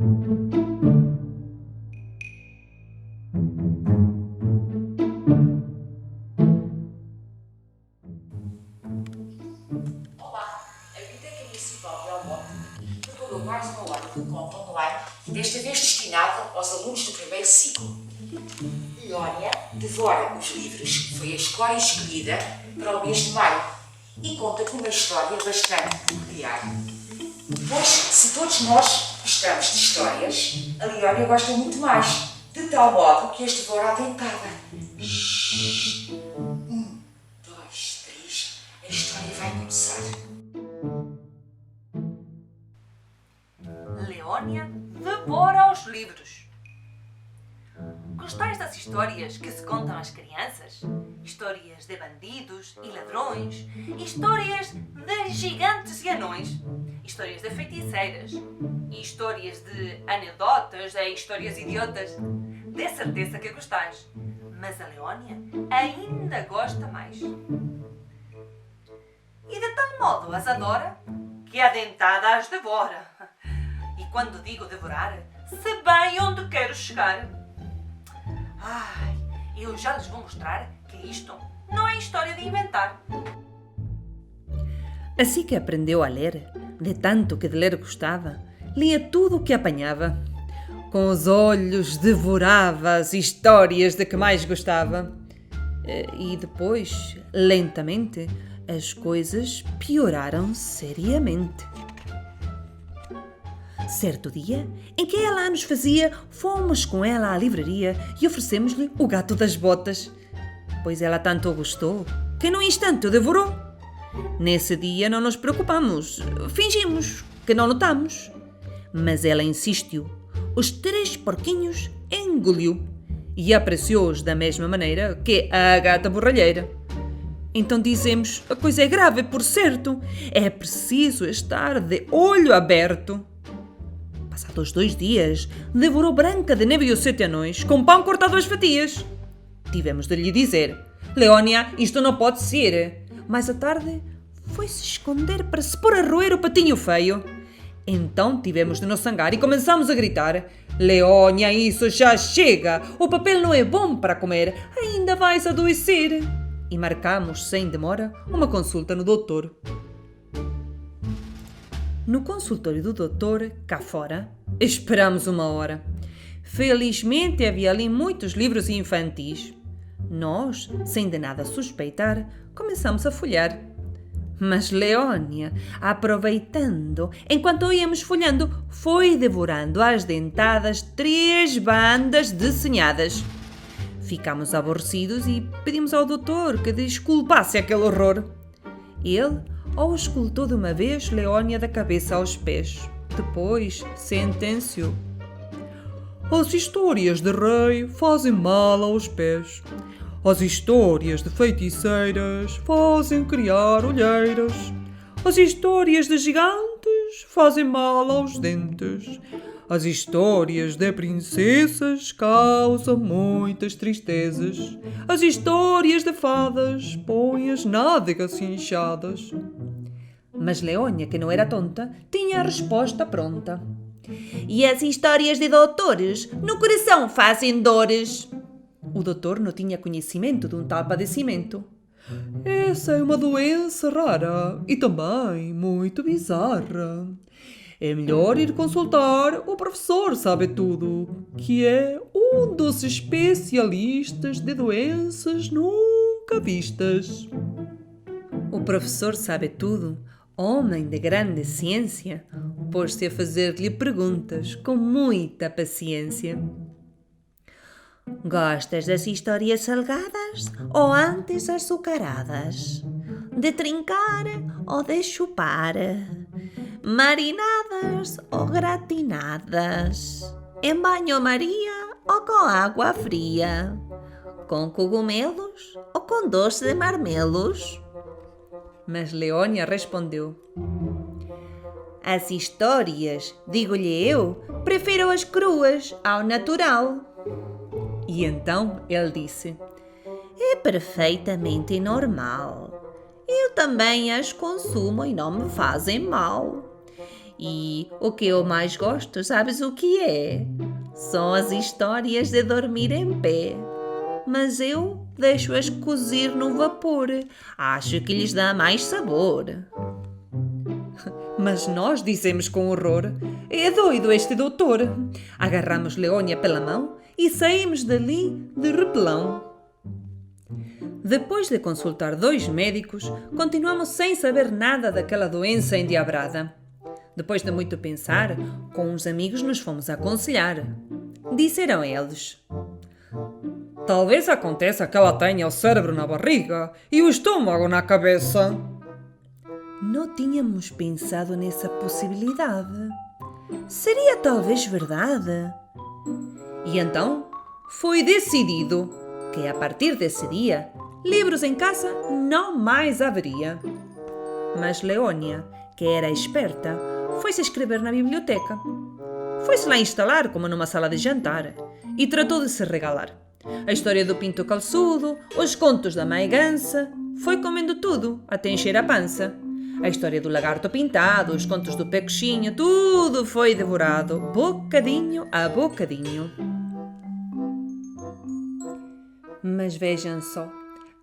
Olá, a Biblioteca Municipal de Almonte preparou mais uma hora de compra online, desta vez destinada aos alunos do primeiro ciclo. Leónia devora os livros que foi a escola escolhida para o mês de maio e conta com uma história bastante peculiar. Pois, se todos nós gostamos de histórias, a Leónia gosta muito mais, de tal modo que as devora à dentada. Dois, três, a história vai começar. Leónia devora os livros. Gostais das histórias que se contam às crianças? Histórias de bandidos e ladrões, histórias de gigantes e anões, histórias de feiticeiras, histórias de anedotas e histórias idiotas. De certeza que gostais, mas a Leónia ainda gosta mais. E de tal modo as adora que a dentada as devora. E quando digo devorar, se bem onde quero chegar. Ai, eu já lhes vou mostrar que isto não é história de inventar. Assim que aprendeu a ler, de tanto que de ler gostava, lia tudo o que apanhava. Com os olhos devorava as histórias de que mais gostava. E depois, lentamente, as coisas pioraram seriamente. Certo dia, em que ela nos fazia, fomos com ela à livraria e oferecemos-lhe o gato das botas, pois ela tanto o gostou que num instante o devorou. Nesse dia não nos preocupamos, fingimos que não notamos, mas ela insistiu. Os 3 porquinhos engoliu e apreciou-os da mesma maneira que a gata borralheira. Então dizemos, a coisa é grave, por certo, é preciso estar de olho aberto. Passados 2 dias, devorou Branca de Neve e os 7 anões, com pão cortado às fatias. Tivemos de lhe dizer, Leónia, isto não pode ser. Mais à tarde, foi-se esconder para se pôr a roer o patinho feio. Então tivemos de nos zangar e começamos a gritar, Leónia, isso já chega, o papel não é bom para comer, ainda vais adoecer. E marcamos, sem demora, uma consulta no doutor. No consultório do doutor, cá fora, esperamos 1 hora. Felizmente havia ali muitos livros infantis. Nós, sem de nada suspeitar, começamos a folhear. Mas Leónia, aproveitando, enquanto íamos folhando, foi devorando às dentadas 3 bandas desenhadas. Ficámos aborrecidos e pedimos ao doutor que desculpasse aquele horror. Ele auscultou de uma vez Leónia da cabeça aos pés. Depois sentenciou. As histórias de rei fazem mal aos pés. As histórias de feiticeiras fazem criar olheiras. As histórias de gigantes fazem mal aos dentes. As histórias de princesas causam muitas tristezas. As histórias de fadas põem as nádegas inchadas. Mas Leónia, que não era tonta, tinha a resposta pronta. E as histórias de doutores no coração fazem dores. O doutor não tinha conhecimento de um tal padecimento. Essa é uma doença rara e também muito bizarra. É melhor ir consultar o professor sabe tudo, que é um dos especialistas de doenças nunca vistas. O professor sabe tudo, homem de grande ciência, pôs-se a fazer-lhe perguntas com muita paciência. Gostas das histórias salgadas ou antes açucaradas? De trincar ou de chupar? Marinadas ou gratinadas? Em banho-maria ou com água fria? Com cogumelos ou com doce de marmelos? Mas Leónia respondeu: as histórias, digo-lhe eu, prefiro as cruas ao natural. E então ele disse: é perfeitamente normal. Eu também as consumo e não me fazem mal. E o que eu mais gosto, sabes o que é? São as histórias de dormir em pé. Mas eu deixo-as cozir no vapor. Acho que lhes dá mais sabor. Mas nós dizemos com horror: é doido este doutor. Agarramos Leónia pela mão e saímos dali de repelão. Depois de consultar 2 médicos, continuamos sem saber nada daquela doença endiabrada. Depois de muito pensar, com uns amigos nos fomos aconselhar. Disseram eles: talvez aconteça que ela tenha o cérebro na barriga e o estômago na cabeça. Não tínhamos pensado nessa possibilidade. Seria talvez verdade? E então foi decidido que a partir desse dia, livros em casa não mais haveria. Mas Leónia, que era esperta, foi-se escrever na biblioteca. Foi-se lá instalar como numa sala de jantar e tratou de se regalar. A história do pinto calçudo, os contos da mãe gansa, foi comendo tudo até encher a pança. A história do lagarto pintado, os contos do pé coxinha, tudo foi devorado, bocadinho a bocadinho. Mas vejam só,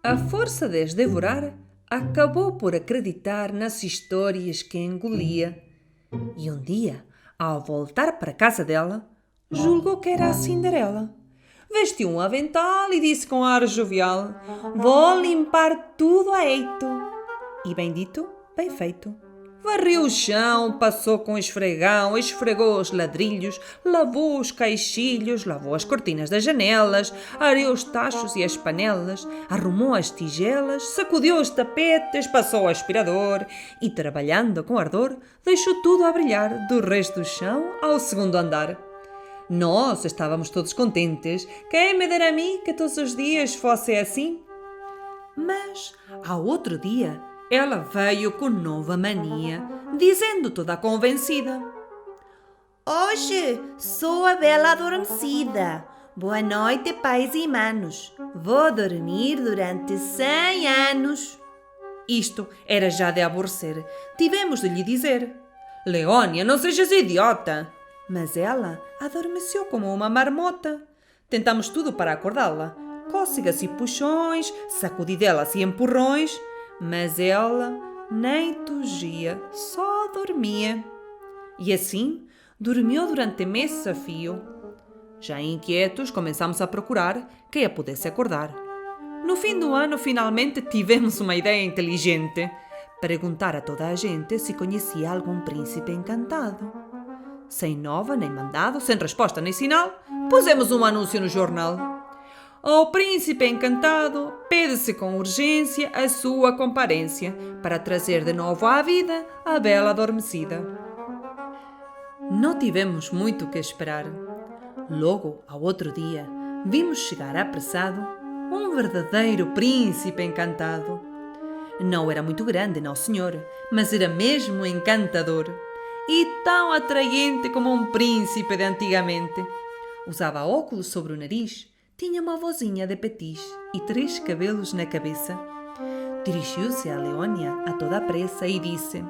a força de as devorar acabou por acreditar nas histórias que engolia. E um dia, ao voltar para a casa dela, julgou que era a Cinderela. Vestiu um avental e disse com ar jovial: vou limpar tudo a eito. E bem dito, bem feito. Varreu o chão, passou com esfregão, esfregou os ladrilhos, lavou os caixilhos, lavou as cortinas das janelas, areou os tachos e as panelas, arrumou as tigelas, sacudiu os tapetes, passou o aspirador e, trabalhando com ardor, deixou tudo a brilhar, do resto do chão ao 2º andar. Nós estávamos todos contentes. Quem me dera a mim que todos os dias fosse assim? Mas, ao outro dia, ela veio com nova mania, dizendo toda convencida: hoje sou a bela adormecida. Boa noite, pais e manos. Vou dormir durante 100 anos. Isto era já de aborrecer. Tivemos de lhe dizer: Leónia, não sejas idiota. Mas ela adormeceu como uma marmota. Tentamos tudo para acordá-la. Cócegas e puxões, sacudidelas e empurrões. Mas ela nem tugia, só dormia. E assim, dormiu durante meses a fio. Já inquietos, começamos a procurar quem a pudesse acordar. No fim do ano, finalmente, tivemos uma ideia inteligente. Perguntar a toda a gente se conhecia algum príncipe encantado. Sem nova nem mandado, sem resposta nem sinal, pusemos um anúncio no jornal. Ao príncipe encantado, pede-se com urgência a sua comparência para trazer de novo à vida a bela adormecida. Não tivemos muito que esperar. Logo, ao outro dia, vimos chegar apressado um verdadeiro príncipe encantado. Não era muito grande, não senhor, mas era mesmo encantador. E tão atraente como um príncipe de antigamente. Usava óculos sobre o nariz, tinha uma vozinha de petis e 3 cabelos na cabeça. Dirigiu-se a Leónia a toda a pressa e disse: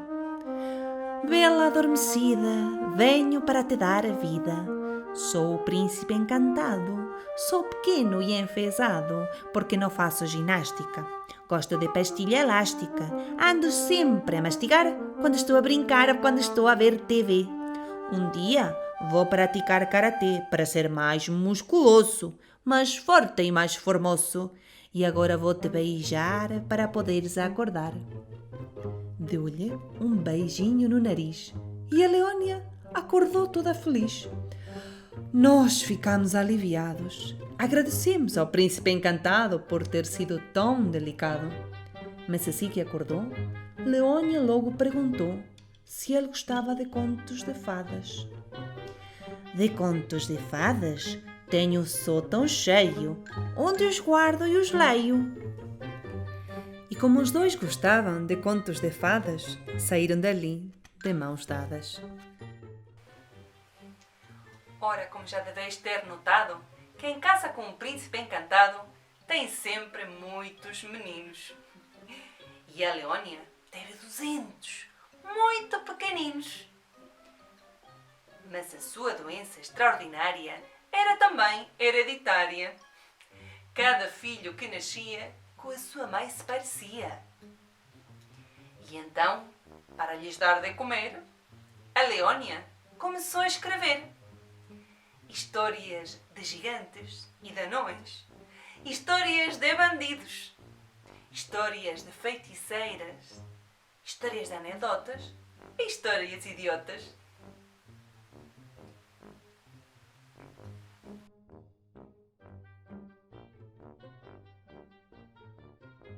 bela adormecida, venho para te dar a vida. Sou o príncipe encantado, sou pequeno e enfesado, porque não faço ginástica. Gosto de pastilha elástica, ando sempre a mastigar quando estou a brincar ou quando estou a ver TV. Um dia vou praticar karatê para ser mais musculoso, mais forte e mais formoso. E agora vou te beijar para poderes acordar. Deu-lhe um beijinho no nariz e a Leónia acordou toda feliz. Nós ficamos aliviados. Agradecemos ao príncipe encantado por ter sido tão delicado. Mas assim que acordou, Leónia logo perguntou se ele gostava de contos de fadas. De contos de fadas? Tenho o sótão cheio, onde os guardo e os leio. E como os dois gostavam de contos de fadas, saíram dali de mãos dadas. Ora, como já deveis ter notado, quem casa com um príncipe encantado tem sempre muitos meninos. E a Leónia teve 200, muito pequeninos. Mas a sua doença extraordinária era também hereditária. Cada filho que nascia com a sua mãe se parecia. E então, para lhes dar de comer, a Leónia começou a escrever histórias de gigantes e de anões, histórias de bandidos, histórias de feiticeiras, histórias de anedotas e histórias idiotas.